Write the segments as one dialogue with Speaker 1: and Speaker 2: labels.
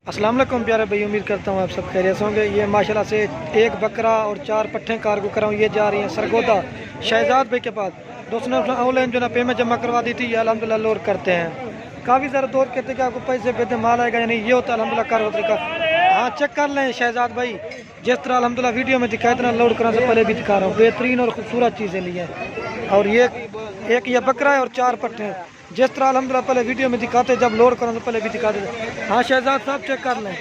Speaker 1: अस्सलाम वालेकुम प्यारे भाई, उम्मीद करता हूँ आप सब खैरियत से होंगे। ये माशाल्लाह से एक बकरा और 4 पट्ठे कार्गो कराऊँ। ये जा रही हैं सरगोदा शहजाद भाई के पास। दोस्तों ऑनलाइन जो ना पेमेंट जमा करवा दी थी, ये अल्हम्दुलिल्लाह लोड करते हैं। काफ़ी सारे दोस्त कहते कि आपको पैसे भेजते माल आएगा, यानी ये होता है अल्हम्दुलिल्लाह कार्गो तरीका। हाँ चेक कर लें शहजाद भाई, जिस तरह अल्हम्दुलिल्लाह वीडियो में दिखाया इतना लोड कराने से पहले भी दिखा रहा हूँ। बेहतरीन और खूबसूरत चीज़ें ली हैं। और ये एक ये बकरा है और 4 पट्ठे हैं, जिस तरह अल्हम्दुलिल्लाह पहले वीडियो में दिखाते, जब लोड कराने से पहले भी दिखा देते। हाँ शहजाद साहब चेक कर लें,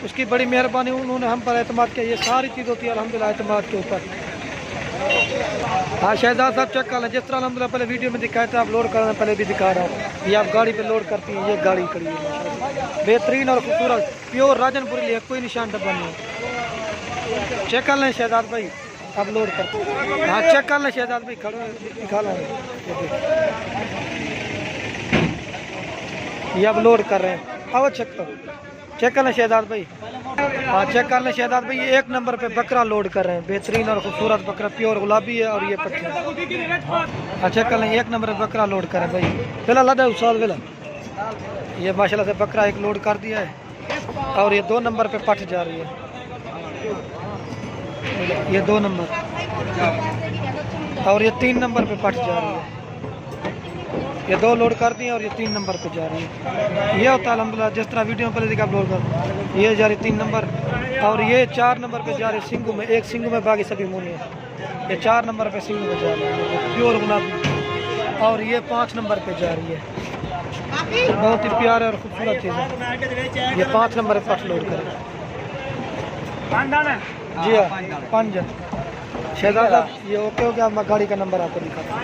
Speaker 1: उसकी बड़ी मेहरबानी, उन्होंने हम पर एतमाद किया। ये सारी चीज़ होती है अल्हम्दुलिल्लाह एतमाद के ऊपर। हाँ शहजाद साहब चेक कर लें, जिस तरह अल्हम्दुलिल्लाह पहले वीडियो में दिखाया था, आप लोड कराने पहले भी दिखा रहा हूँ। ये आप गाड़ी पे लोड करती हैं, ये गाड़ी खड़ी है बेहतरीन और खूबसूरत प्योर राजनपुरी है, कोई निशान डब्बा नहीं है। चेक कर लें शहजाद भाई, अब लोड करते हैं। हाँ चेक कर लें शहजाद भाई, खड़े दिखा लें। ये अब लोड कर रहे हैं, अब चेक कर लें शहजाद भाई। हाँ चेक कर लें शहजाद भाई, ये 1 नंबर पे बकरा लोड कर रहे हैं। बेहतरीन और खूबसूरत बकरा प्योर गुलाबी है, और ये पट्टी। हाँ चेक कर लें, 1 नंबर पे बकरा लोड कर रहे हैं भाई। फिलहाल लदा उसाल वेला ये माशाल्लाह से बकरा एक लोड कर दिया है, और ये 2 नंबर पे पट जा रही है। ये 2 नंबर, और ये 3 नंबर पे पट जा रही है। ये 2 लोड कर दिए और ये 3 नंबर पे जा रही है। ये होता है अल्हम्दुलिल्लाह, जिस तरह वीडियो में पहले देखा आप लोड कर। ये जा रही 3 नंबर, और ये 4 नंबर पे जा रही सिंगू में। एक सिंगू में, बाकी सभी मुनी है। ये 4 नंबर पे सिंगू में जा रही है प्योर गुलाबी, और ये 5 नंबर पे जा रही है। बहुत ही प्यारे और खूबसूरत चीज़ है। ये 5 नंबर पे पट लोड करें। जी हाँ 5 शहजाद साहब, ये ओके हो गया। मैं गाड़ी का नंबर आपको दिखाता हूँ,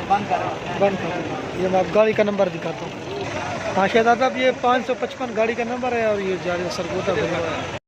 Speaker 1: बंद कर। ये मैं आप गाड़ी का नंबर दिखाता हूँ। हाँ शहजाद साहब, ये 555 गाड़ी का नंबर है, और ये जा रही है सरगोदा।